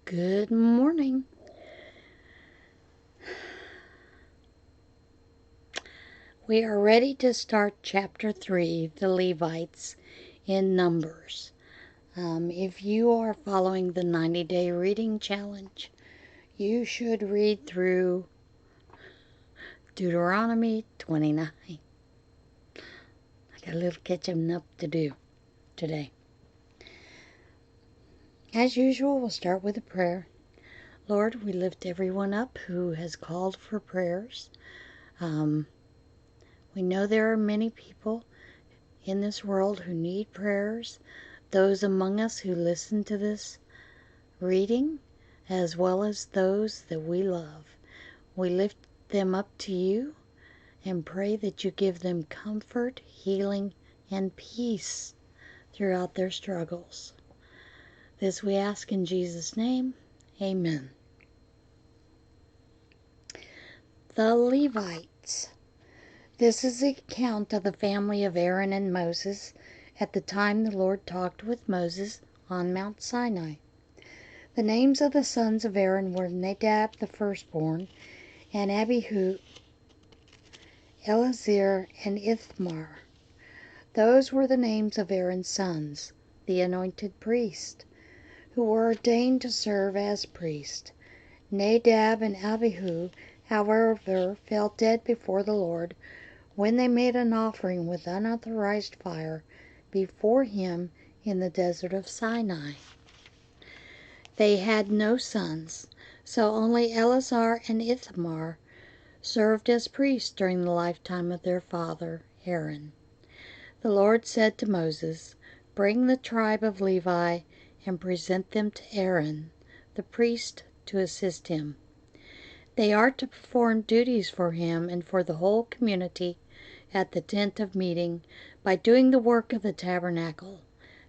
Good morning. We are ready to start chapter 3, the Levites, in Numbers. If you are following the 90-day reading challenge, you should read through Deuteronomy 29. I got a little catching up to do today. As usual, we'll start with a prayer. Lord, we lift everyone up who has called for prayers. We know there are many people in this world who need prayers, those among us who listen to this reading, as well as those that we love. We lift them up to you and pray that you give them comfort, healing, and peace throughout their struggles. This we ask in Jesus' name. Amen. The Levites. This is the account of the family of Aaron and Moses at the time the Lord talked with Moses on Mount Sinai. The names of the sons of Aaron were Nadab the firstborn, and Abihu, Eleazar, and Ithamar. Those were the names of Aaron's sons, the anointed priest, who were ordained to serve as priest. Nadab and Abihu, however, fell dead before the Lord when they made an offering with unauthorized fire before him in the desert of Sinai. They had no sons, so only Eleazar and Ithamar served as priests during the lifetime of their father Aaron. The Lord said to Moses, "Bring the tribe of Levi and present them to Aaron, the priest, to assist him. They are to perform duties for him and for the whole community at the tent of meeting by doing the work of the tabernacle.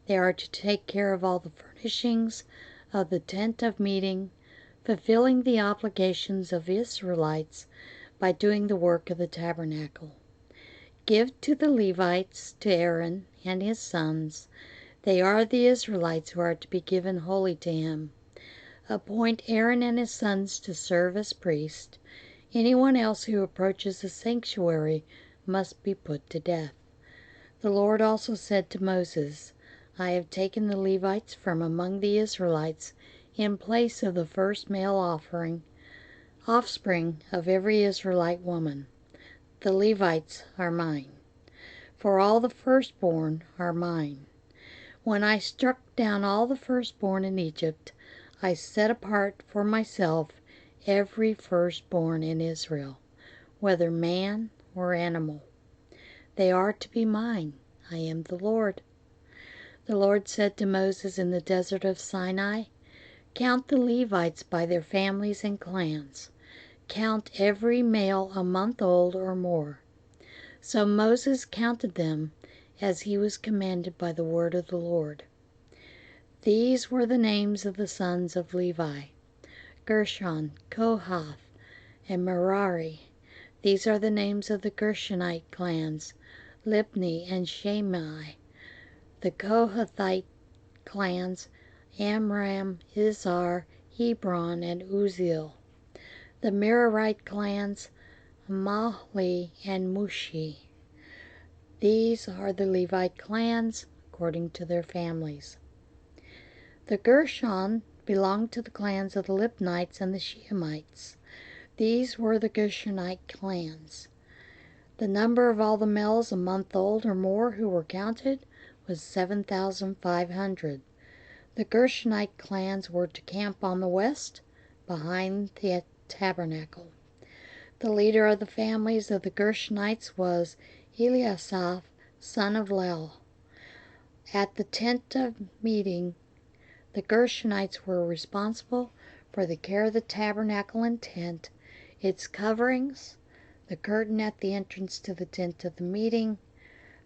They are to take care of all the furnishings of the tent of meeting, fulfilling the obligations of Israelites by doing the work of the tabernacle. Give to the Levites, to Aaron and his sons. They are the Israelites who are to be given wholly to him. Appoint Aaron and his sons to serve as priests. Anyone else who approaches the sanctuary must be put to death." The Lord also said to Moses, "I have taken the Levites from among the Israelites in place of the first male offspring of every Israelite woman. The Levites are mine, for all the firstborn are mine. When I struck down all the firstborn in Egypt, I set apart for myself every firstborn in Israel, whether man or animal. They are to be mine. I am the Lord." The Lord said to Moses in the desert of Sinai, "Count the Levites by their families and clans. Count every male a month old or more." So Moses counted them as he was commanded by the word of the Lord. These were the names of the sons of Levi: Gershon, Kohath, and Merari. These are the names of the Gershonite clans: Libni and Shimei. The Kohathite clans: Amram, Izhar, Hebron, and Uzziel. The Merarite clans: Mahli and Mushi. These are the Levite clans according to their families. The Gershon belonged to the clans of the Libnites and the Shemites. These were the Gershonite clans. The number of all the males a month old or more who were counted was 7,500. The Gershonite clans were to camp on the west, behind the tabernacle. The leader of the families of the Gershonites was Eliasaph, son of Lel. At the tent of meeting, the Gershonites were responsible for the care of the tabernacle and tent, its coverings, the curtain at the entrance to the tent of the meeting,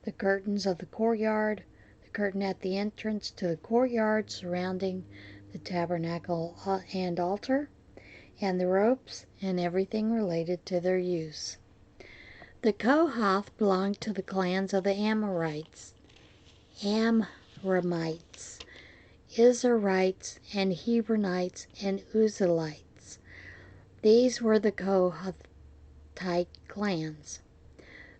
the curtains of the courtyard, the curtain at the entrance to the courtyard surrounding the tabernacle and altar, and the ropes and everything related to their use. The Kohath belonged to the clans of the Amramites. Izharites, and Hebronites, and Uzzielites. These were the Kohathite clans.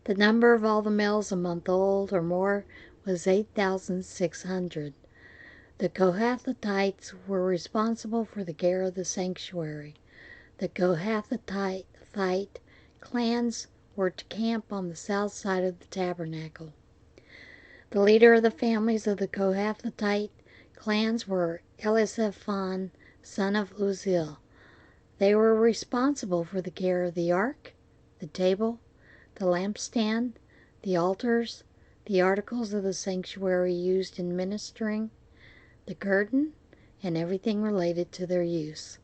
The number of all the males a month old or more was 8,600. The Kohathites were responsible for the care of the sanctuary. The Kohathite clans were to camp on the south side of the tabernacle. The leader of the families of the Kohathite clans were Elizaphan, son of Uzziel. They were responsible for the care of the ark, the table, the lampstand, the altars, the articles of the sanctuary used in ministering, the curtain, and everything related to their use.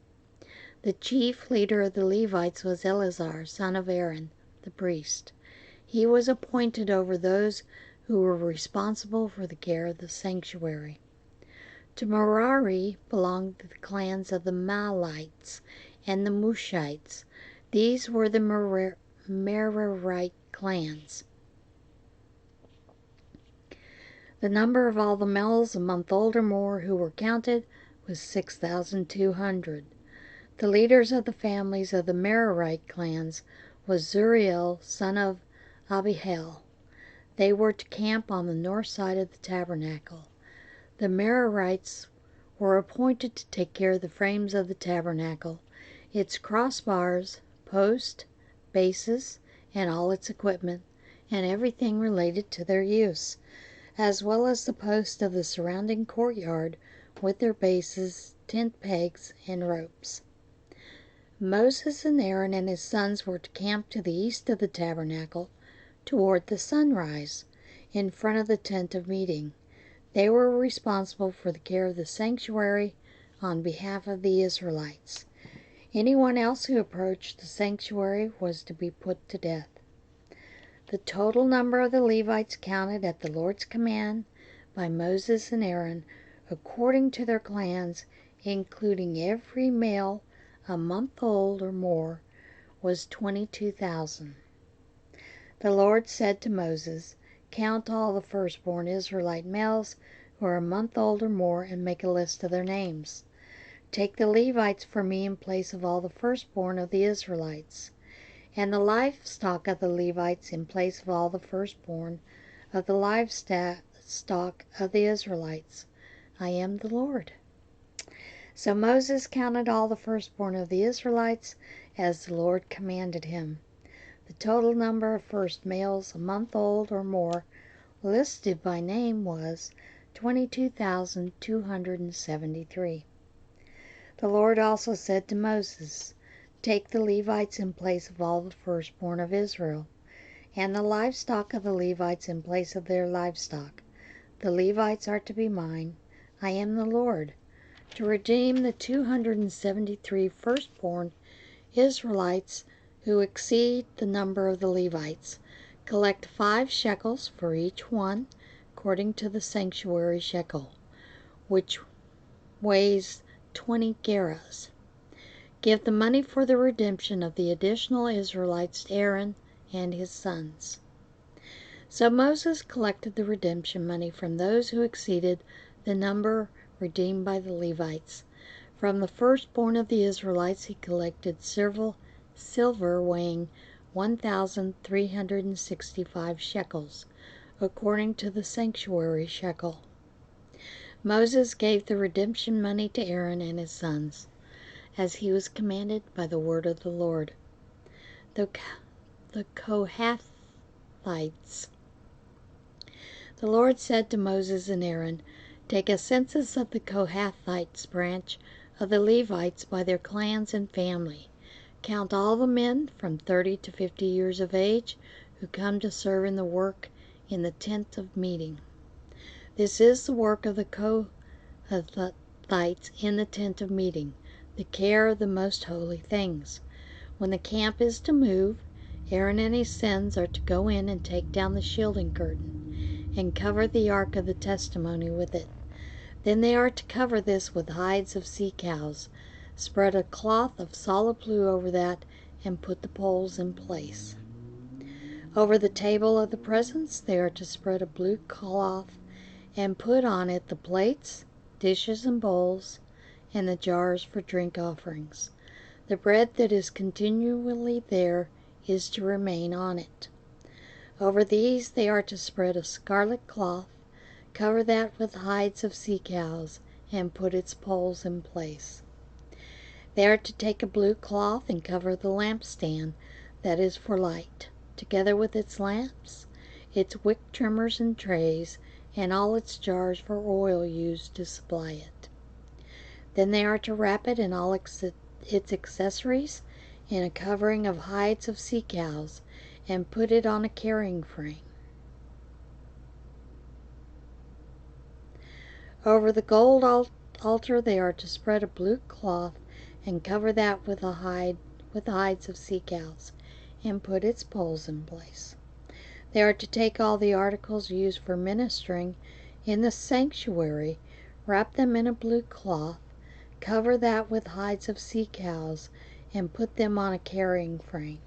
The chief leader of the Levites was Eleazar, son of Aaron, the priest. He was appointed over those who were responsible for the care of the sanctuary. To Merari belonged the clans of the Mahlites and the Mushites. These were the Merarite clans. The number of all the males a month old or more who were counted was 6,200. The leaders of the families of the Merarite clans was Zuriel, son of Abihail. They were to camp on the north side of the tabernacle. The Merarites were appointed to take care of the frames of the tabernacle, its crossbars, post, bases, and all its equipment, and everything related to their use, as well as the posts of the surrounding courtyard with their bases, tent pegs, and ropes. Moses and Aaron and his sons were to camp to the east of the tabernacle, toward the sunrise, in front of the tent of meeting. They were responsible for the care of the sanctuary on behalf of the Israelites. Anyone else who approached the sanctuary was to be put to death. The total number of the Levites counted at the Lord's command by Moses and Aaron, according to their clans, including every male a month old or more, was 22,000. The Lord said to Moses, "Count all the firstborn Israelite males who are a month old or more, and make a list of their names. Take the Levites for me in place of all the firstborn of the Israelites, and the livestock of the Levites in place of all the firstborn of the livestock of the Israelites. I am the Lord." So Moses counted all the firstborn of the Israelites as the Lord commanded him. The total number of first males a month old or more listed by name was 22,273. The Lord also said to Moses, "Take the Levites in place of all the firstborn of Israel, and the livestock of the Levites in place of their livestock. The Levites are to be mine. I am the Lord. To redeem the 273 firstborn Israelites who exceed the number of the Levites, collect 5 shekels for each one, according to the sanctuary shekel, which weighs 20 gerahs. Give the money for the redemption of the additional Israelites to Aaron and his sons." So Moses collected the redemption money from those who exceeded the number redeemed by the Levites. From the firstborn of the Israelites he collected silver weighing 1,365 shekels, according to the sanctuary shekel. Moses gave the redemption money to Aaron and his sons, as he was commanded by the word of the Lord. The Kohathites. The Lord said to Moses and Aaron, "Take a census of the Kohathites branch of the Levites by their clans and family. Count all the men from 30 to 50 years of age who come to serve in the work in the tent of meeting. This is the work of the Kohathites in the tent of meeting, the care of the most holy things. When the camp is to move, Aaron and his sons are to go in and take down the shielding curtain, and cover the ark of the testimony with it. Then they are to cover this with hides of sea cows, spread a cloth of solid blue over that, and put the poles in place. Over the table of the presence they are to spread a blue cloth, and put on it the plates, dishes and bowls, and the jars for drink offerings. The bread that is continually there is to remain on it. Over these they are to spread a scarlet cloth, cover that with hides of sea cows, and put its poles in place. They are to take a blue cloth and cover the lampstand that is for light, together with its lamps, its wick trimmers and trays, and all its jars for oil used to supply it. Then they are to wrap it and all its accessories in a covering of hides of sea cows, and put it on a carrying frame. Over the gold altar they are to spread a blue cloth and cover that with hides of sea cows, and put its poles in place. They are to take all the articles used for ministering in the sanctuary, wrap them in a blue cloth, cover that with hides of sea cows, and put them on a carrying frame.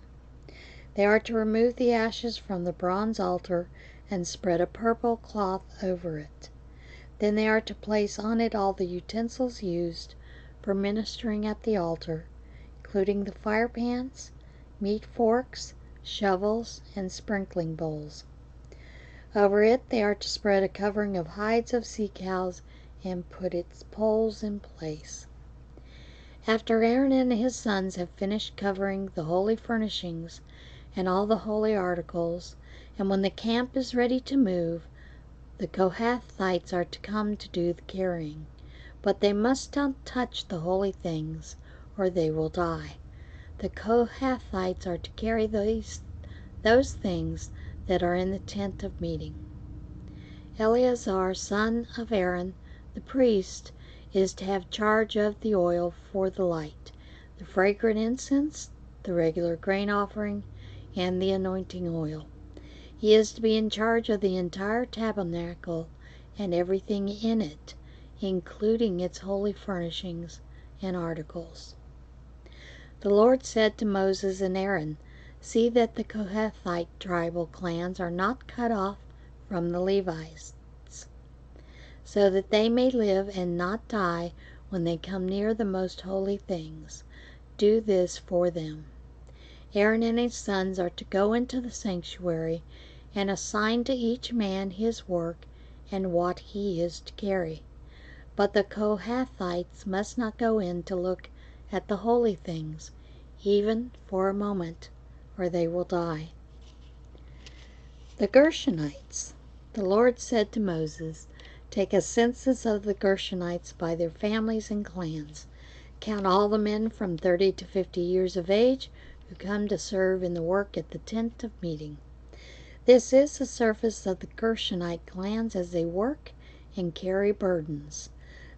They are to remove the ashes from the bronze altar and spread a purple cloth over it. Then they are to place on it all the utensils used for ministering at the altar, including the fire pans, meat forks, shovels, and sprinkling bowls. Over it they are to spread a covering of hides of sea cows and put its poles in place. After Aaron and his sons have finished covering the holy furnishings and all the holy articles, and when the camp is ready to move, the Kohathites are to come to do the carrying. But they must not touch the holy things, or they will die. The Kohathites are to carry those things that are in the tent of meeting. Eleazar, son of Aaron, the priest, is to have charge of the oil for the light, the fragrant incense, the regular grain offering, and the anointing oil. He is to be in charge of the entire tabernacle and everything in it, including its holy furnishings and articles. The Lord said to Moses and Aaron, "See that the Kohathite tribal clans are not cut off from the Levites, so that they may live and not die when they come near the most holy things. Do this for them." Aaron and his sons are to go into the sanctuary and assign to each man his work and what he is to carry. But the Kohathites must not go in to look at the holy things, even for a moment, or they will die. The Gershonites. The Lord said to Moses, "Take a census of the Gershonites by their families and clans. Count all the men from 30 to 50 years of age who come to serve in the work at the tent of meeting." This is the surface of the Gershonite clans as they work and carry burdens.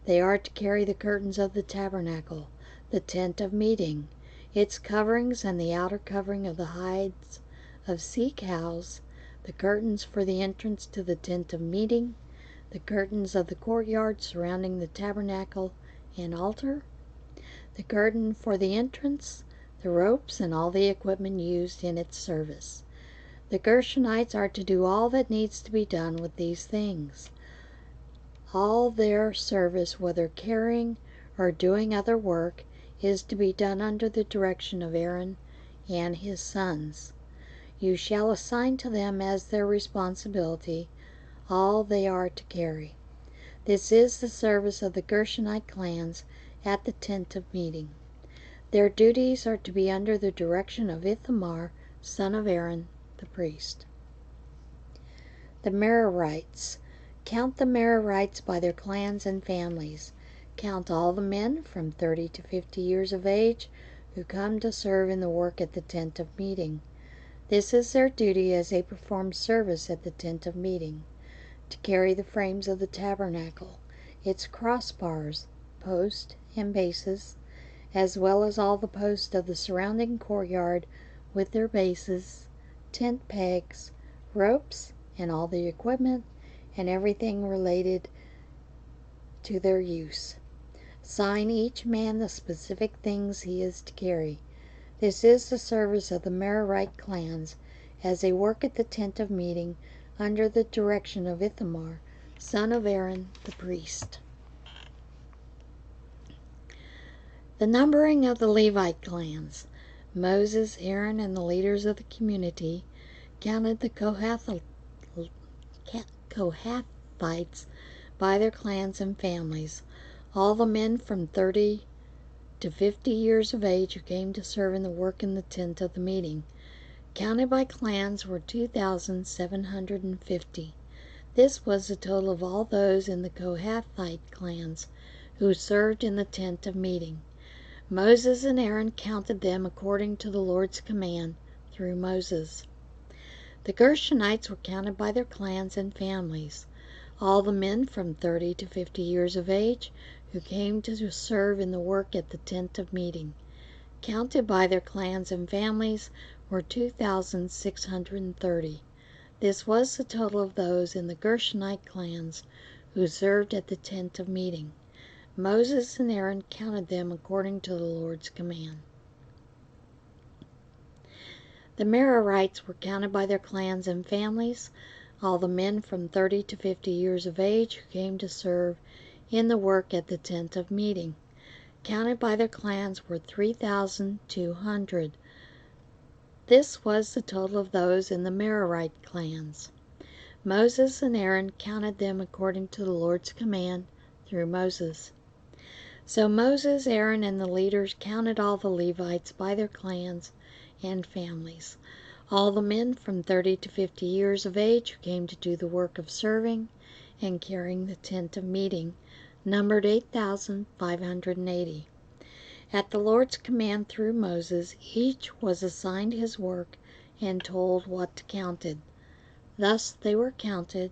They are to carry the curtains of the tabernacle, the tent of meeting, its coverings and the outer covering of the hides of sea cows, the curtains for the entrance to the tent of meeting, the curtains of the courtyard surrounding the tabernacle and altar, the curtain for the entrance, the ropes, and all the equipment used in its service. The Gershonites are to do all that needs to be done with these things. All their service, whether carrying or doing other work, is to be done under the direction of Aaron and his sons. You shall assign to them as their responsibility all they are to carry. This is the service of the Gershonite clans at the tent of meeting. Their duties are to be under the direction of Ithamar, son of Aaron, the priest. The Merarites. Count the Merarites by their clans and families. Count all the men from 30 to 50 years of age who come to serve in the work at the tent of meeting. This is their duty as they perform service at the tent of meeting: to carry the frames of the tabernacle, its crossbars, posts, and bases, as well as all the posts of the surrounding courtyard with their bases, tent pegs, ropes, and all the equipment and everything related to their use. Assign each man the specific things he is to carry. This is the service of the Merarite clans as they work at the tent of meeting under the direction of Ithamar, son of Aaron, the priest. The numbering of the Levite clans. Moses, Aaron, and the leaders of the community counted the Kohathites by their clans and families, all the men from 30 to 50 years of age who came to serve in the work in the tent of the meeting. Counted by clans were 2,750. This was the total of all those in the Kohathite clans who served in the tent of meeting. Moses and Aaron counted them according to the Lord's command through Moses. The Gershonites were counted by their clans and families, all the men from 30 to 50 years of age who came to serve in the work at the tent of meeting. Counted by their clans and families were 2,630. This was the total of those in the Gershonite clans who served at the tent of meeting. Moses and Aaron counted them according to the Lord's command. The Merarites were counted by their clans and families, all the men from 30 to 50 years of age who came to serve in the work at the tent of meeting. Counted by their clans were 3,200. This was the total of those in the Merarite clans. Moses and Aaron counted them according to the Lord's command through Moses. So Moses, Aaron, and the leaders counted all the Levites by their clans and families, all the men from 30 to 50 years of age who came to do the work of serving and carrying the tent of meeting, numbered 8,580. At the Lord's command through Moses, each was assigned his work and told what counted. Thus they were counted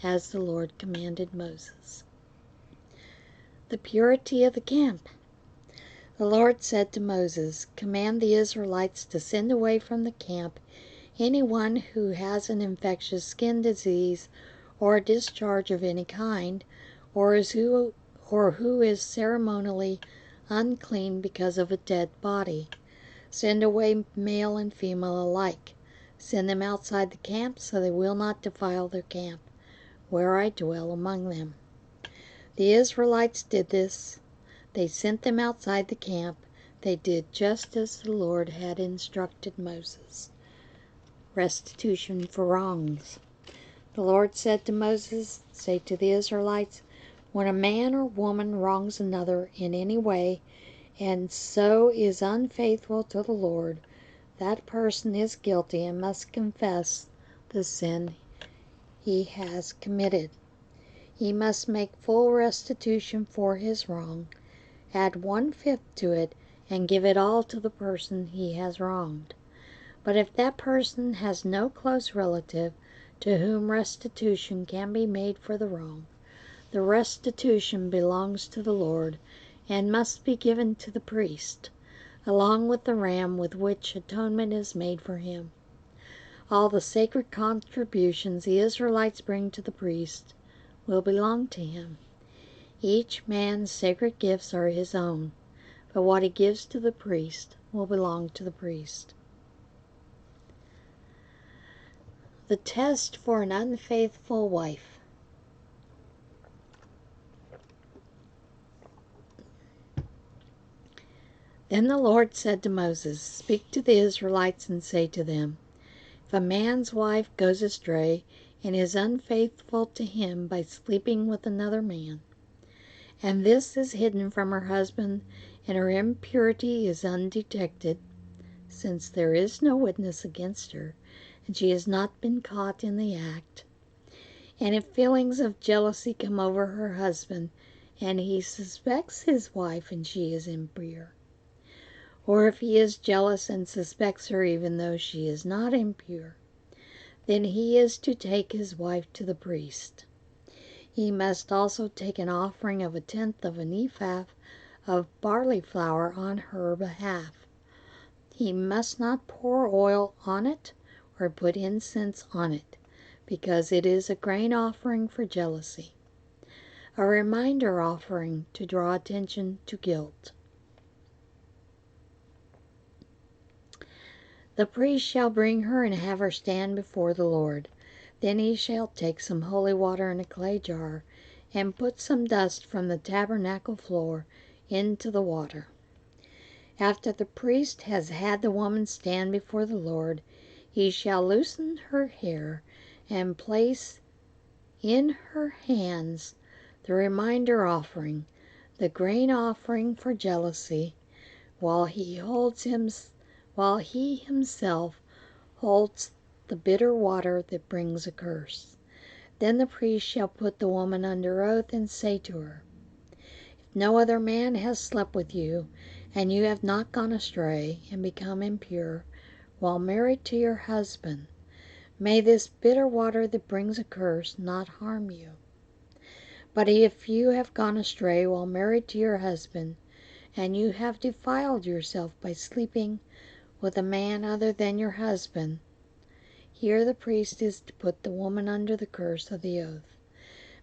as the Lord commanded Moses. The purity of the camp. The Lord said to Moses, "Command the Israelites to send away from the camp anyone who has an infectious skin disease or a discharge of any kind, or who is ceremonially unclean because of a dead body. Send away male and female alike. Send them outside the camp so they will not defile their camp, where I dwell among them." The Israelites did this. They sent them outside the camp. They did just as the Lord had instructed Moses. Restitution for wrongs. The Lord said to Moses, "Say to the Israelites, when a man or woman wrongs another in any way, and so is unfaithful to the Lord, that person is guilty and must confess the sin he has committed. He must make full restitution for his wrong, add 1/5 to it, and give it all to the person he has wronged. But if that person has no close relative to whom restitution can be made for the wrong, the restitution belongs to the Lord and must be given to the priest, along with the ram with which atonement is made for him. All the sacred contributions the Israelites bring to the priest will belong to him. Each man's sacred gifts are his own, but what he gives to the priest will belong to the priest. The test for an unfaithful wife. Then the Lord said to Moses, "Speak to the Israelites and say to them, if a man's wife goes astray and is unfaithful to him by sleeping with another man, and this is hidden from her husband, and her impurity is undetected, since there is no witness against her, and she has not been caught in the act, and if feelings of jealousy come over her husband, and he suspects his wife and she is impure, or if he is jealous and suspects her even though she is not impure, then he is to take his wife to the priest. He must also take an offering of 1/10 of an ephah of barley flour on her behalf. He must not pour oil on it or put incense on it, because it is a grain offering for jealousy, a reminder offering to draw attention to guilt. The priest shall bring her and have her stand before the Lord. Then he shall take some holy water in a clay jar and put some dust from the tabernacle floor into the water. After the priest has had the woman stand before the Lord, he shall loosen her hair and place in her hands the reminder offering, the grain offering for jealousy, while he himself holds the bitter water that brings a curse. Then the priest shall put the woman under oath and say to her, if no other man has slept with you, and you have not gone astray and become impure while married to your husband, may this bitter water that brings a curse not harm you. But if you have gone astray while married to your husband, and you have defiled yourself by sleeping with a man other than your husband, here the priest is to put the woman under the curse of the oath.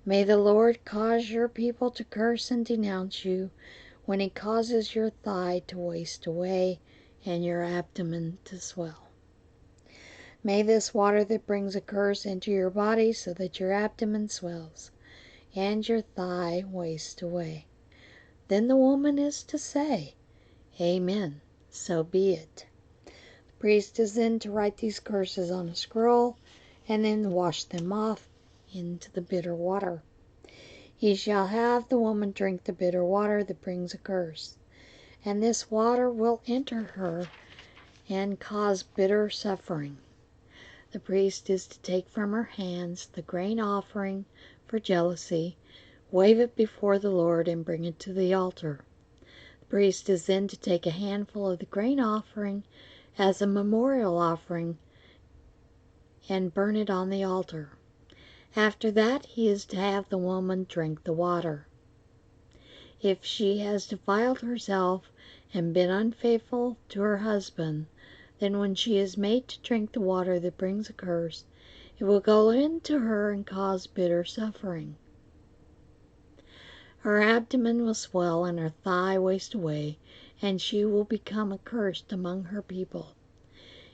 May the Lord cause your people to curse and denounce you when he causes your thigh to waste away and your abdomen to swell. May this water that brings a curse enter your body so that your abdomen swells and your thigh wastes away. Then the woman is to say, Amen, so be it. The priest is then to write these curses on a scroll and then wash them off into the bitter water. He shall have the woman drink the bitter water that brings a curse, and this water will enter her and cause bitter suffering. The priest is to take from her hands the grain offering for jealousy, wave it before the Lord, and bring it to the altar. The priest is then to take a handful of the grain offering as a memorial offering and burn it on the altar. After that, he is to have the woman drink the water. If she has defiled herself and been unfaithful to her husband, then when she is made to drink the water that brings a curse, it will go into her and cause bitter suffering. Her abdomen will swell and her thigh waste away, and she will become accursed among her people.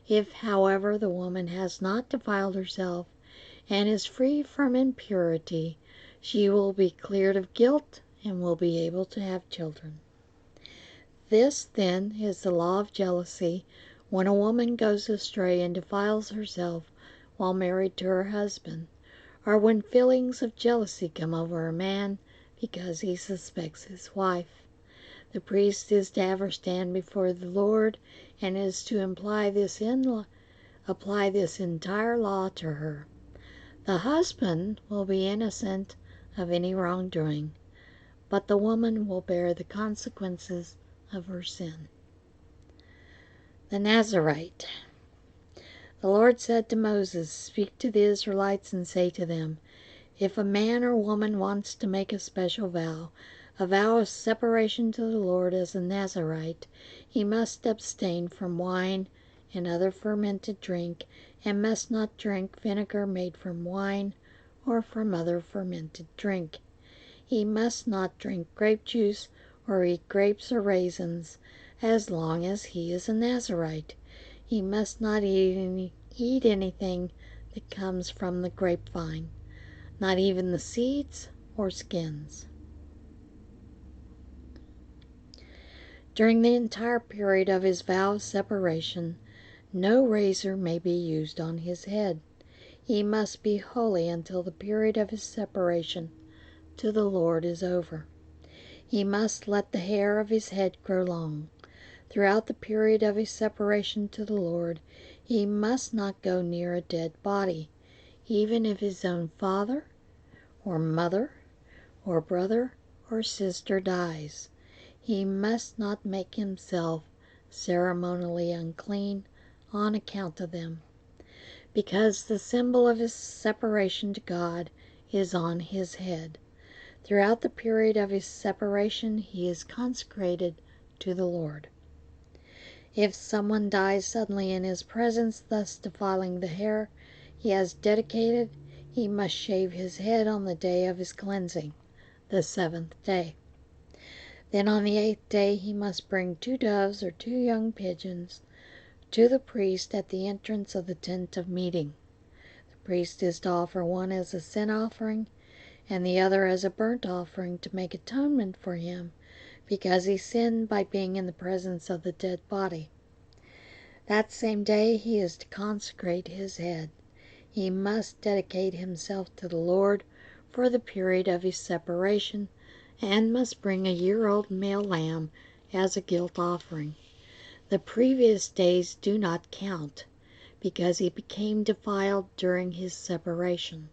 If, however, the woman has not defiled herself and is free from impurity, she will be cleared of guilt and will be able to have children. This, then, is the law of jealousy when a woman goes astray and defiles herself while married to her husband, or when feelings of jealousy come over a man because he suspects his wife. The priest is to have her stand before the Lord and is to apply this entire law to her. The husband will be innocent of any wrongdoing, but the woman will bear the consequences of her sin. The Nazarite. The Lord said to Moses, Speak to the Israelites and say to them, if a man or woman wants to make a special vow, a vow of separation to the Lord as a Nazarite, he must abstain from wine and other fermented drink, and must not drink vinegar made from wine or from other fermented drink. He must not drink grape juice or eat grapes or raisins as long as he is a Nazarite. He must not eat anything that comes from the grapevine, not even the seeds or skins. During the entire period of his vow of separation, no razor may be used on his head. He must be holy until the period of his separation to the Lord is over. He must let the hair of his head grow long. Throughout the period of his separation to the Lord, he must not go near a dead body, even if his own father or mother or brother or sister dies. He must not make himself ceremonially unclean on account of them, because the symbol of his separation to God is on his head. Throughout the period of his separation, he is consecrated to the Lord. If someone dies suddenly in his presence, thus defiling the hair he has dedicated, he must shave his head on the day of his cleansing, the seventh day. Then on the 8th day he must bring 2 doves or 2 young pigeons to the priest at the entrance of the tent of meeting. The priest is to offer one as a sin offering and the other as a burnt offering to make atonement for him because he sinned by being in the presence of the dead body. That same day he is to consecrate his head. He must dedicate himself to the Lord for the period of his separation, and must bring a year-old male lamb as a guilt offering. The previous days do not count, because he became defiled during his separation.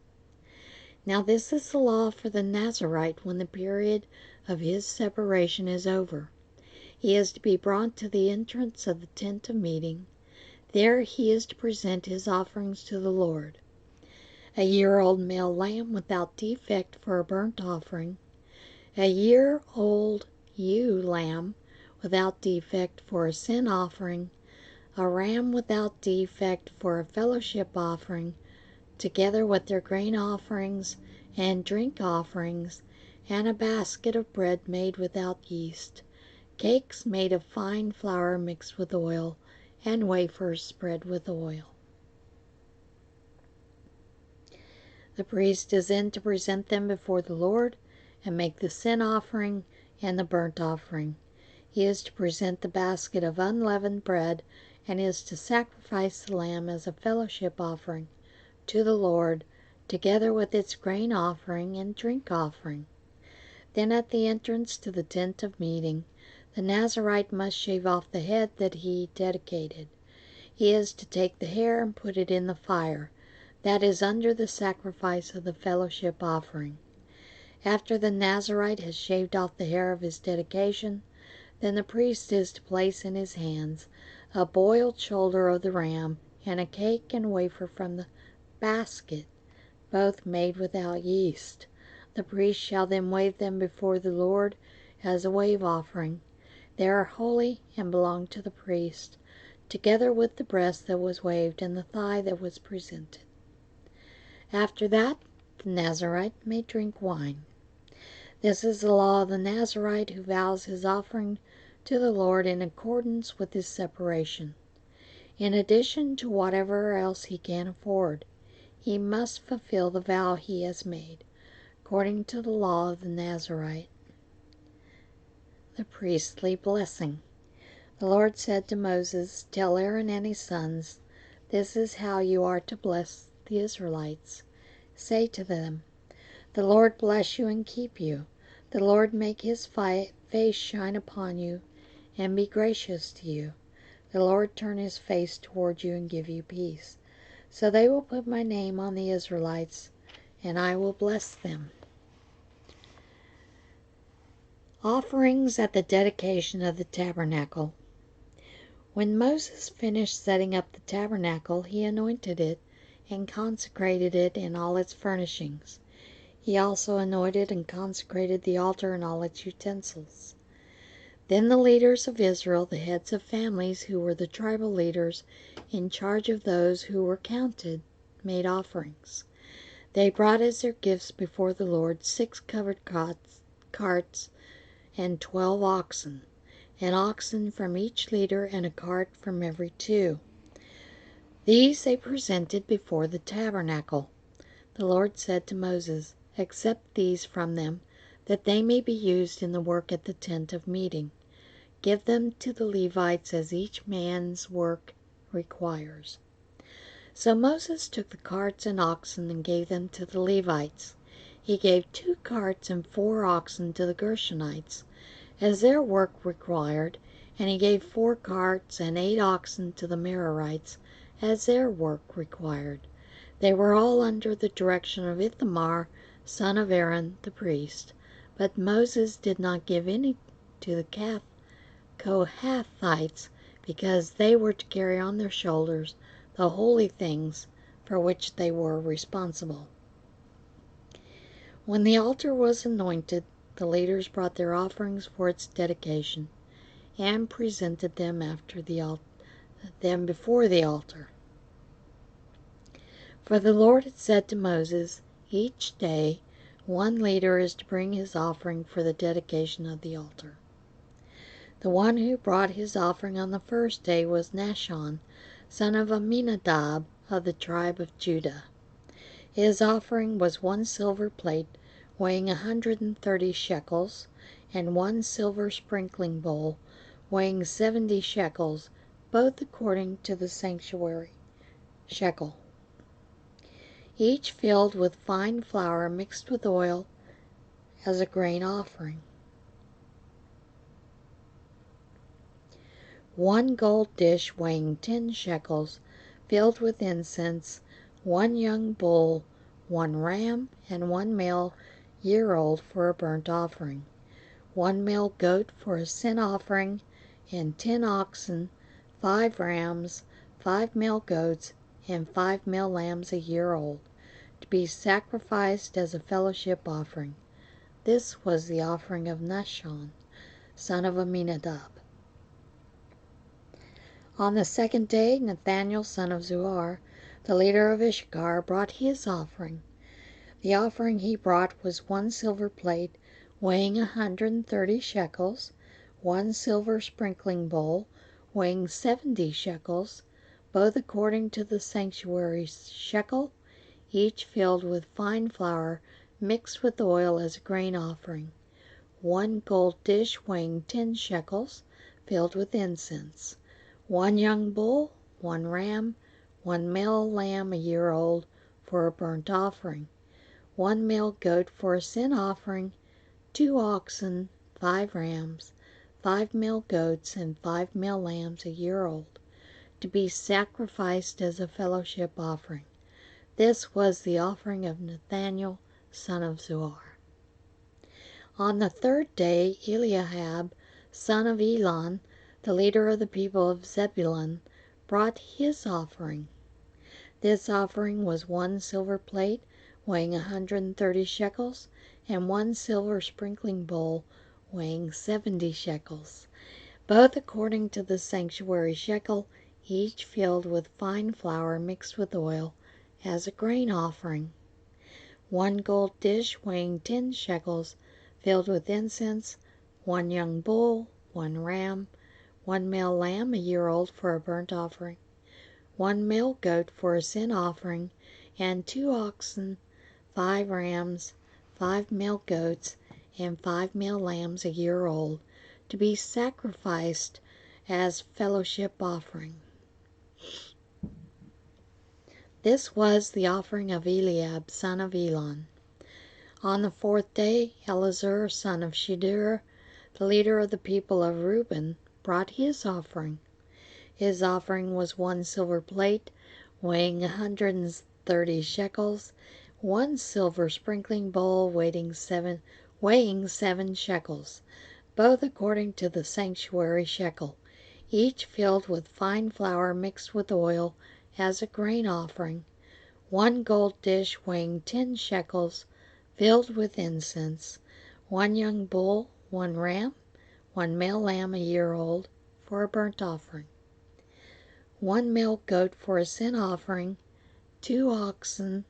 Now this is the law for the Nazirite when the period of his separation is over. He is to be brought to the entrance of the tent of meeting. There he is to present his offerings to the Lord: a year-old male lamb without defect for a burnt offering, a year-old ewe lamb without defect for a sin offering, a ram without defect for a fellowship offering, together with their grain offerings and drink offerings, and a basket of bread made without yeast, cakes made of fine flour mixed with oil, and wafers spread with oil. The priest is then to present them before the Lord and make the sin offering and the burnt offering. He is to present the basket of unleavened bread, and is to sacrifice the lamb as a fellowship offering to the Lord, together with its grain offering and drink offering. Then at the entrance to the tent of meeting, the Nazirite must shave off the head that he dedicated. He is to take the hair and put it in the fire that is under the sacrifice of the fellowship offering. After the Nazirite has shaved off the hair of his dedication, then the priest is to place in his hands a boiled shoulder of the ram and a cake and wafer from the basket, both made without yeast. The priest shall then wave them before the Lord as a wave offering. They are holy and belong to the priest, together with the breast that was waved and the thigh that was presented. After that, the Nazirite may drink wine. This is the law of the Nazirite who vows his offering to the Lord in accordance with his separation. In addition to whatever else he can afford, he must fulfill the vow he has made, according to the law of the Nazirite. The priestly blessing. The Lord said to Moses, "Tell Aaron and his sons, this is how you are to bless the Israelites. Say to them, the Lord bless you and keep you. The Lord make his face shine upon you and be gracious to you. The Lord turn his face toward you and give you peace. So they will put my name on the Israelites, and I will bless them." Offerings at the dedication of the tabernacle. When Moses finished setting up the tabernacle, he anointed it and consecrated it in all its furnishings. He also anointed and consecrated the altar and all its utensils. Then the leaders of Israel, the heads of families who were the tribal leaders in charge of those who were counted, made offerings. They brought as their gifts before the Lord 6 covered carts and 12 oxen, an oxen from each leader and a cart from every 2. These they presented before the tabernacle. The Lord said to Moses, "Accept these from them, that they may be used in the work at the tent of meeting. Give them to the Levites as each man's work requires." So Moses took the carts and oxen and gave them to the Levites. He gave 2 carts and 4 oxen to the Gershonites, as their work required, and he gave 4 carts and 8 oxen to the Merarites, as their work required. They were all under the direction of Ithamar, son of Aaron, the priest. But Moses did not give any to the Kohathites, because they were to carry on their shoulders the holy things for which they were responsible. When the altar was anointed, the leaders brought their offerings for its dedication and presented them before the altar. For the Lord had said to Moses, "Each day 1 leader is to bring his offering for the dedication of the altar." The one who brought his offering on the first day was Nahshon, son of Amminadab of the tribe of Judah. His offering was 1 silver plate weighing 130 shekels, and 1 silver sprinkling bowl, weighing 70 shekels, both according to the sanctuary shekel, each filled with fine flour mixed with oil as a grain offering. 1 gold dish weighing 10 shekels, filled with incense, 1 young bull, 1 ram, and 1 male year-old for a burnt offering, 1 male goat for a sin offering, and 10 oxen, 5 rams, 5 male goats, and 5 male lambs a year old, to be sacrificed as a fellowship offering. This was the offering of Nahshon, son of Amminadab. On the second day, Nathaniel, son of Zuar, the leader of Issachar, brought his offering. The offering he brought was 1 silver plate weighing 130 shekels, 1 silver sprinkling bowl weighing 70 shekels, both according to the sanctuary shekel, each filled with fine flour mixed with oil as a grain offering, 1 gold dish weighing 10 shekels, filled with incense, 1 young bull, 1 ram, 1 male lamb a year old for a burnt offering, 1 male goat for a sin offering, 2 oxen, 5 rams, 5 male goats, and 5 male lambs a year old, to be sacrificed as a fellowship offering. This was the offering of Nathaniel, son of Zuar. On the third day, Eliahab, son of Elon, the leader of the people of Zebulun, brought his offering. This offering was 1 silver plate weighing 130 shekels, and 1 silver sprinkling bowl weighing 70 shekels, both according to the sanctuary shekel, each filled with fine flour mixed with oil as a grain offering, 1 gold dish weighing 10 shekels, filled with incense, 1 young bull, 1 ram, 1 male lamb a year old for a burnt offering, 1 male goat for a sin offering, and 2 oxen, 5 rams, 5 male goats, and 5 male lambs a year old, to be sacrificed as fellowship offering. This was the offering of Eliab, son of Elon. On the fourth day, Eleazar, son of Shedeur, the leader of the people of Reuben, brought his offering. His offering was 1 silver plate weighing 130 shekels, 1 silver sprinkling bowl weighing 7 shekels, both according to the sanctuary shekel, each filled with fine flour mixed with oil as a grain offering, 1 gold dish weighing 10 shekels, filled with incense, 1 young bull, 1 ram, 1 male lamb a year old for a burnt offering, 1 male goat for a sin offering, 2 oxen,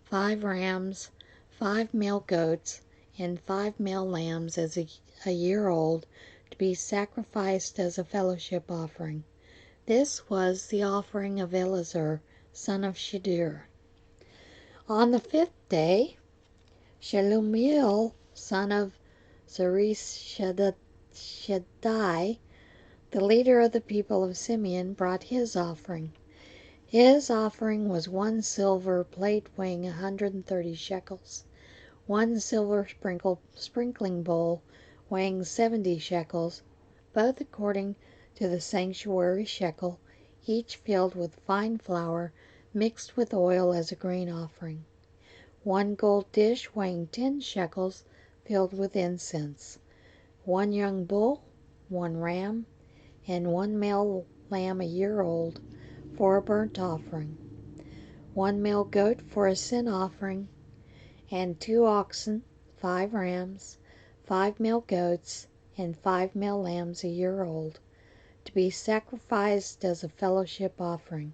5 rams, 5 male goats, and 5 male lambs as a year old, to be sacrificed as a fellowship offering. This was the offering of Eleazar, son of Shedeur. On the fifth day, Shelumiel, son of Zurishaddai, the leader of the people of Simeon, brought his offering. His offering was 1 silver plate weighing 130 shekels, 1 silver sprinkling bowl weighing 70 shekels, both according to the sanctuary shekel, each filled with fine flour mixed with oil as a grain offering, 1 gold dish weighing 10 shekels, filled with incense, 1 young bull, 1 ram, and 1 male lamb a year old for a burnt offering, 1 male goat for a sin offering, and 2 oxen, 5 rams, 5 male goats, and 5 male lambs a year old, to be sacrificed as a fellowship offering.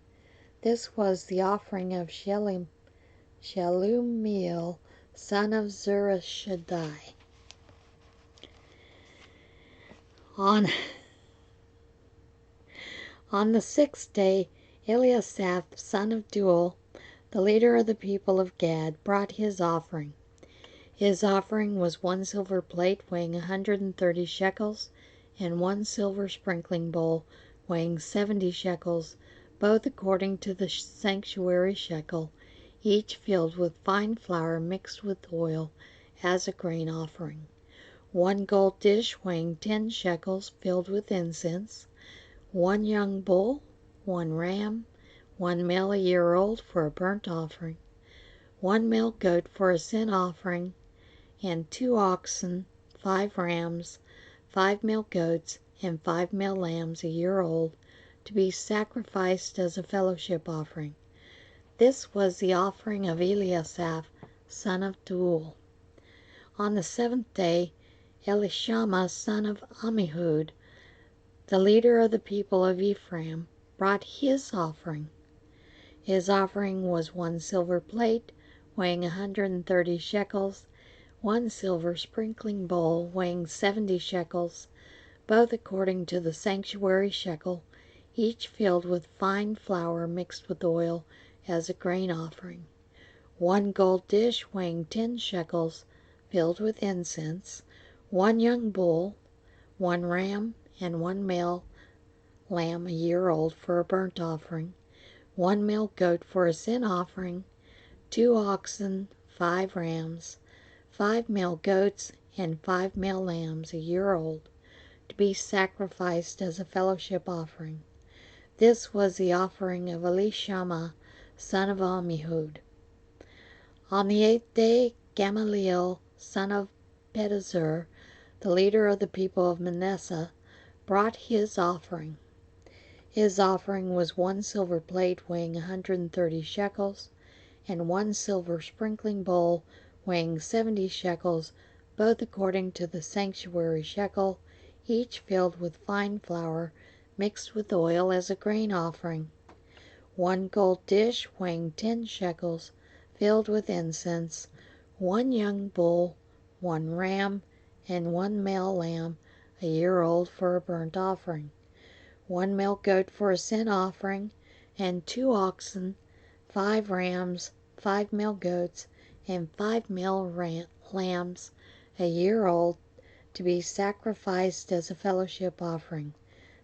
This was the offering of Shelumiel, son of Zurishaddai. On the sixth day, Eliasaph, son of Deuel, the leader of the people of Gad, brought his offering. His offering was 1 silver plate weighing 130 shekels, and 1 silver sprinkling bowl weighing 70 shekels, both according to the sanctuary shekel, each filled with fine flour mixed with oil as a grain offering. 1 gold dish weighing 10 shekels filled with incense. 1 young bull, 1 ram, 1 male a year old for a burnt offering. 1 male goat for a sin offering, and 2 oxen, 5 rams, 5 male goats, and 5 male lambs a year old, to be sacrificed as a fellowship offering. This was the offering of Eliasaph, son of Deuel. On the 7th day, Elishama, son of Ammihud, the leader of the people of Ephraim, brought his offering. His offering was 1 silver plate weighing 130 shekels, 1 silver sprinkling bowl weighing 70 shekels, both according to the sanctuary shekel, each filled with fine flour mixed with oil as a grain offering. 1 gold dish weighing 10 shekels filled with incense. 1 young bull, 1 ram, and 1 male lamb a year old for a burnt offering. 1 male goat for a sin offering. 2 oxen, 5 rams, 5 male goats, and 5 male lambs a year old, to be sacrificed as a fellowship offering. This was the offering of Elishama, son of Ammihud. On the 8th day, Gamaliel, son of Pedazur, the leader of the people of Manasseh, brought his offering. His offering was 1 silver plate weighing 130 shekels, and 1 silver sprinkling bowl weighing 70 shekels, both according to the sanctuary shekel, each filled with fine flour mixed with oil as a grain offering. 1 gold dish weighing 10 shekels filled with incense. 1 young bull, 1 ram, and 1 male lamb a year old for a burnt offering. 1 male goat for a sin offering, and 2 oxen, 5 rams, 5 male goats, and 5 male lambs a year old, to be sacrificed as a fellowship offering.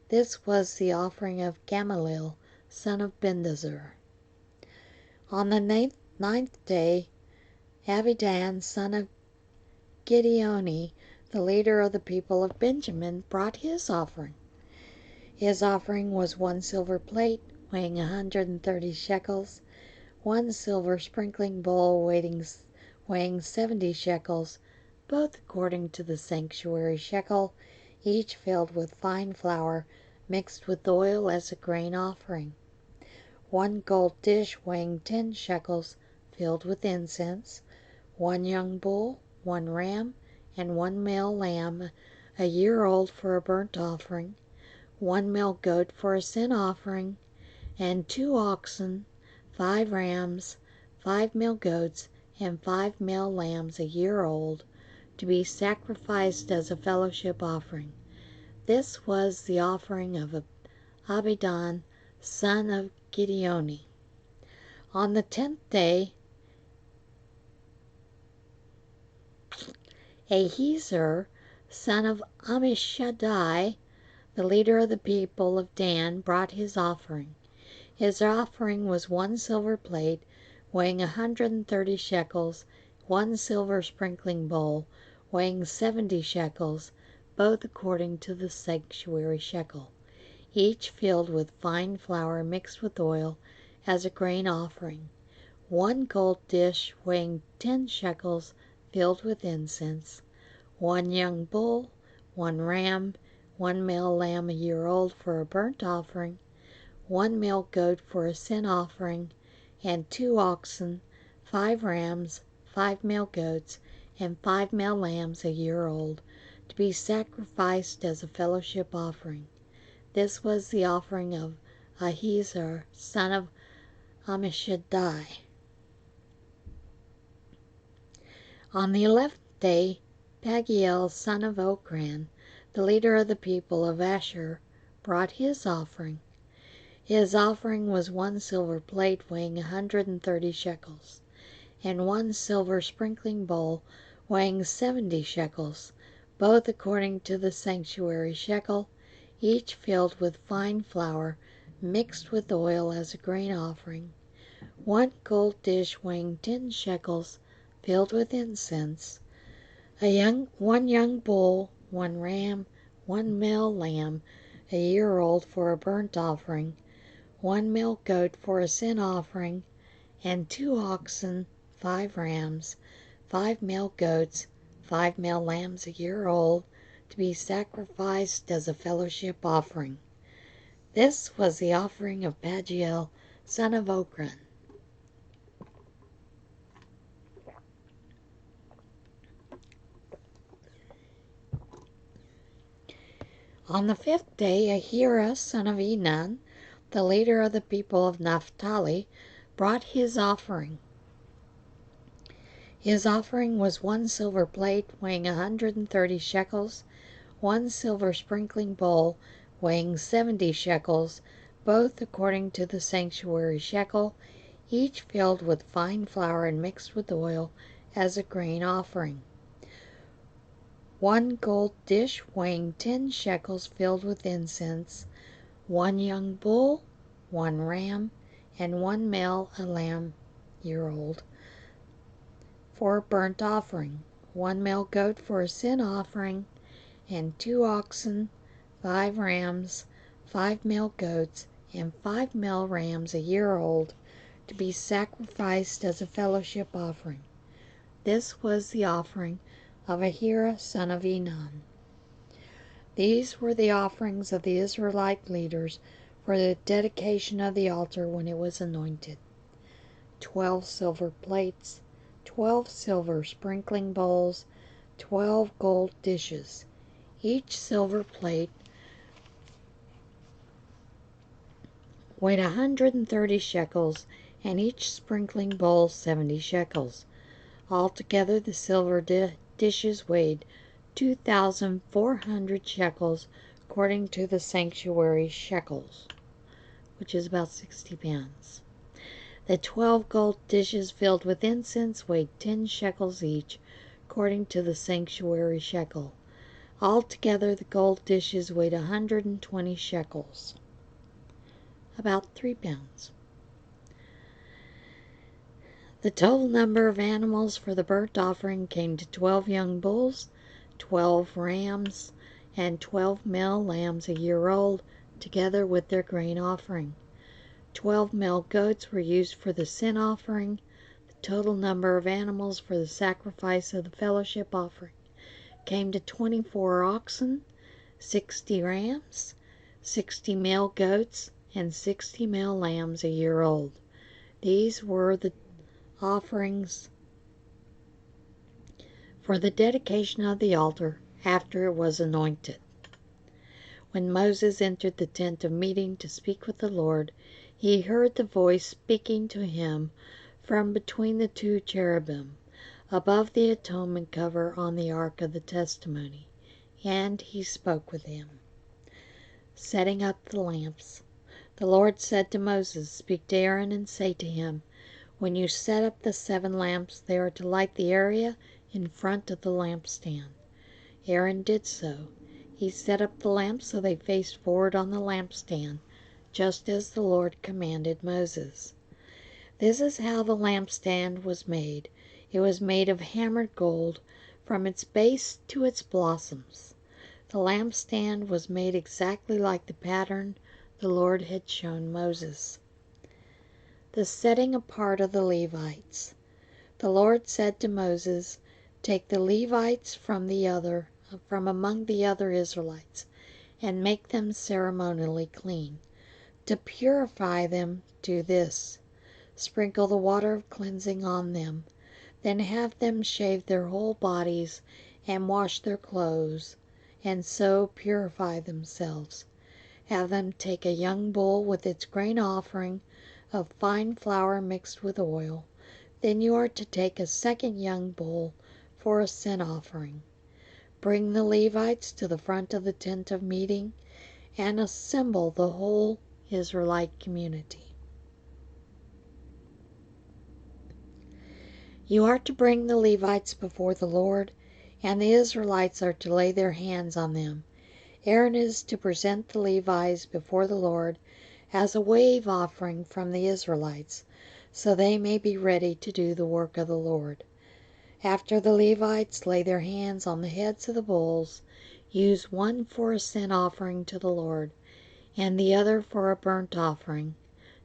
This was the offering of Gamaliel, son of Pedazur. On the 9th day, Abidan, son of Gideoni, the leader of the people of Benjamin, brought his offering. His offering was 1 silver plate weighing 130 shekels, 1 silver sprinkling bowl weighing 70 shekels, both according to the sanctuary shekel, each filled with fine flour mixed with oil as a grain offering. 1 gold dish weighing 10 shekels filled with incense. 1 young bull, 1 ram, and 1 male lamb a year old for a burnt offering. 1 male goat for a sin offering, and 2 oxen, 5 rams, 5 male goats, and 5 male lambs a year old, to be sacrificed as a fellowship offering. This was the offering of Abidan, son of Gideoni. On the 10th day, Ahiezer, son of Ammishaddai, the leader of the people of Dan, brought his offering. His offering was 1 silver plate weighing 130 shekels, 1 silver sprinkling bowl weighing 70 shekels, both according to the sanctuary shekel, each filled with fine flour mixed with oil as a grain offering. 1 gold dish weighing 10 shekels filled with incense. 1 young bull, 1 ram, 1 male lamb a year old for a burnt offering. 1 male goat for a sin offering, and 2 oxen, 5 rams, 5 male goats, and 5 male lambs a year old, to be sacrificed as a fellowship offering. This was the offering of Ahiezer, son of Ammishaddai. On the 11th day, Pagiel, son of Okran, the leader of the people of Asher, brought his offering. His offering was 1 silver plate weighing 130 shekels, and 1 silver sprinkling bowl weighing 70 shekels, both according to the sanctuary shekel, each filled with fine flour mixed with oil as a grain offering. 1 gold dish weighing 10 shekels, filled with incense. One young bull, 1 ram, 1 male lamb, a year old for a burnt offering, 1 male goat for a sin offering, and 2 oxen, 5 rams, 5 male goats, 5 male lambs a year old, to be sacrificed as a fellowship offering. This was the offering of Pagiel, son of Okran. On the 5th day, Ahira, son of Enan, the leader of the people of Naphtali, brought his offering. His offering was 1 silver plate weighing 130 shekels, 1 silver sprinkling bowl weighing 70 shekels, both according to the sanctuary shekel, each filled with fine flour and mixed with oil as a grain offering. 1 gold dish weighing 10 shekels filled with incense, 1 young bull, 1 ram, and 1 male lamb year old for a burnt offering, 1 male goat for a sin offering, and 2 oxen, 5 rams, 5 male goats, and 5 male rams a year old, to be sacrificed as a fellowship offering. This was the offering of Ahira, son of Enan. These were the offerings of the Israelite leaders for the dedication of the altar when it was anointed: 12 silver plates, 12 silver sprinkling bowls, 12 gold dishes. Each silver plate weighed 130 shekels, and each sprinkling bowl 70 shekels. Altogether, the silver dishes weighed 2,400 shekels, according to the sanctuary shekels, which is about 60 pounds. The 12 gold dishes filled with incense weighed 10 shekels each, according to the sanctuary shekel. Altogether, the gold dishes weighed 120 shekels, about 3 pounds. The total number of animals for the burnt offering came to 12 young bulls, 12 rams, and 12 male lambs a year old, together with their grain offering. 12 male goats were used for the sin offering. The total number of animals for the sacrifice of the fellowship offering came to 24 oxen, 60 rams, 60 male goats, and 60 male lambs a year old. These were the offerings for the dedication of the altar after it was anointed. When Moses entered the tent of meeting to speak with the Lord, he heard the voice speaking to him from between the 2 cherubim above the atonement cover on the ark of the testimony, and he spoke with him. Setting up the lamps. The Lord said to Moses, "Speak to Aaron and say to him, when you set up the 7 lamps, they are to light the area in front of the lampstand." Aaron did so. He set up the lamps so they faced forward on the lampstand, just as the Lord commanded Moses. This is how the lampstand was made. It was made of hammered gold from its base to its blossoms. The lampstand was made exactly like the pattern the Lord had shown Moses. The setting apart of the Levites. The Lord said to Moses, "Take the Levites from among the other Israelites, and make them ceremonially clean. To purify them, do this: sprinkle the water of cleansing on them, then have them shave their whole bodies and wash their clothes, and so purify themselves. Have them take a young bull with its grain offering of fine flour mixed with oil. Then you are to take a second young bull for a sin offering. Bring the Levites to the front of the tent of meeting and assemble the whole Israelite community. You are to bring the Levites before the Lord, and the Israelites are to lay their hands on them. Aaron is to present the Levites before the Lord as a wave offering from the Israelites, so they may be ready to do the work of the Lord. After the Levites lay their hands on the heads of the bulls, use one for a sin offering to the Lord, and the other for a burnt offering,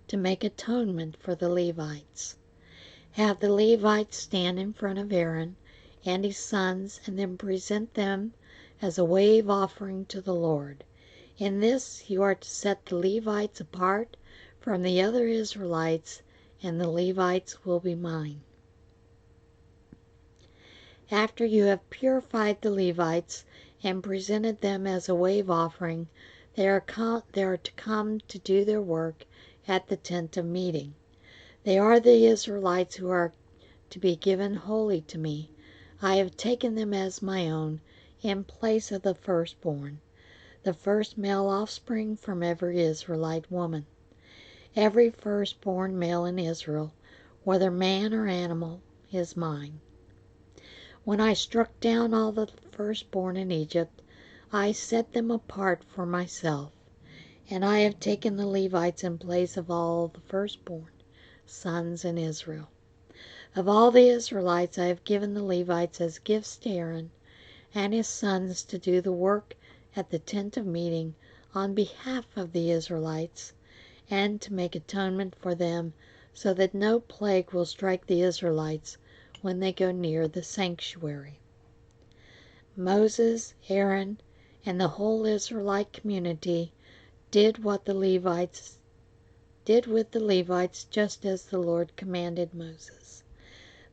to make atonement for the Levites. Have the Levites stand in front of Aaron and his sons, and then present them as a wave offering to the Lord. In this you are to set the Levites apart from the other Israelites, and the Levites will be mine. After you have purified the Levites and presented them as a wave offering, they are to come to do their work at the tent of meeting. They are the Israelites who are to be given wholly to me. I have taken them as my own, in place of the firstborn, the first male offspring from every Israelite woman. Every firstborn male in Israel, whether man or animal, is mine. When I struck down all the firstborn in Egypt, I set them apart for myself, and I have taken the Levites in place of all the firstborn sons in Israel. Of all the Israelites I have given the Levites as gifts to Aaron and his sons to do the work at the tent of meeting on behalf of the Israelites, and to make atonement for them, so that no plague will strike the Israelites when they go near the sanctuary. Moses, Aaron, and the whole Israelite community did with the Levites just as the Lord commanded Moses.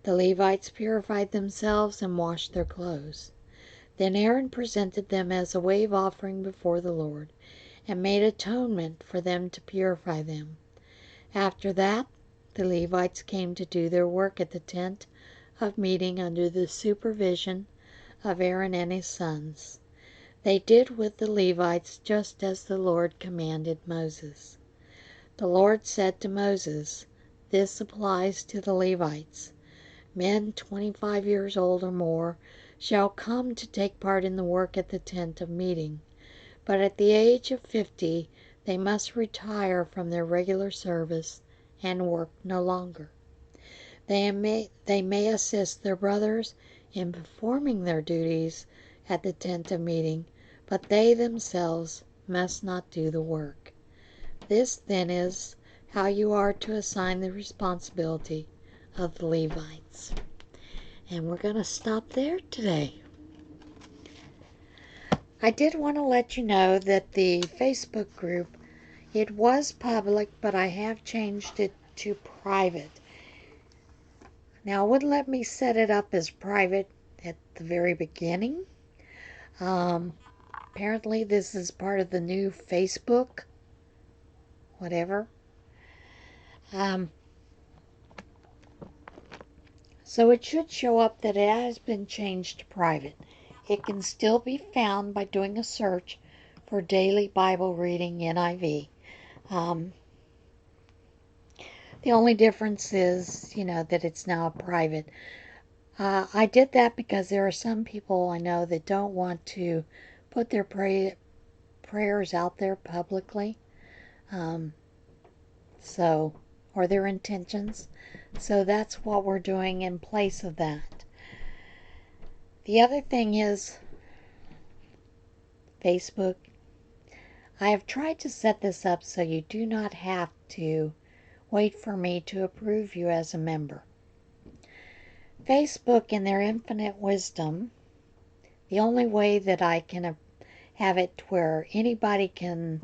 The Levites purified themselves and washed their clothes. Then Aaron presented them as a wave offering before the Lord, and made atonement for them to purify them. After that, the Levites came to do their work at the tent of meeting under the supervision of Aaron and his sons. They did with the Levites just as the Lord commanded Moses. The Lord said to Moses, "This applies to the Levites. Men 25 years old or more shall come to take part in the work at the tent of meeting, but at the age of 50 they must retire from their regular service and work no longer. They may assist their brothers in performing their duties at the tent of meeting, but they themselves must not do the work. This, then, is how you are to assign the responsibility of the Levites." And we're going to stop there today. I did want to let you know that the Facebook group, it was public, but I have changed it to private. Now, it wouldn't let me set it up as private at the very beginning. Apparently, this is part of the new Facebook, whatever. So it should show up that it has been changed to private. It can still be found by doing a search for Daily Bible Reading NIV. The only difference is, that it's now private. I did that because there are some people I know that don't want to put their prayers out there publicly, or their intentions. So that's what we're doing in place of that. The other thing is Facebook. I have tried to set this up so you do not have to wait for me to approve you as a member. Facebook, in their infinite wisdom, the only way that I can have it where anybody can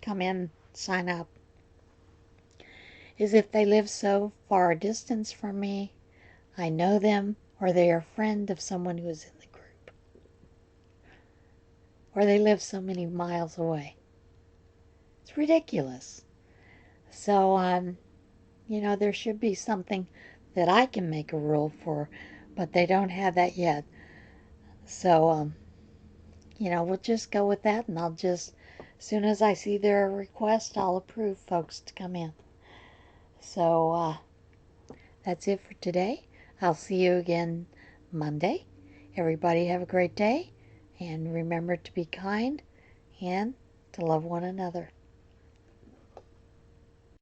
come in, sign up, is if they live so far a distance from me, I know them, or they are a friend of someone who is in the group, or they live so many miles away. It's ridiculous. So, there should be something that I can make a rule for, but they don't have that yet. So, we'll just go with that, and as soon as I see their request, I'll approve folks to come in. So, that's it for today. I'll see you again Monday. Everybody have a great day, and remember to be kind and to love one another.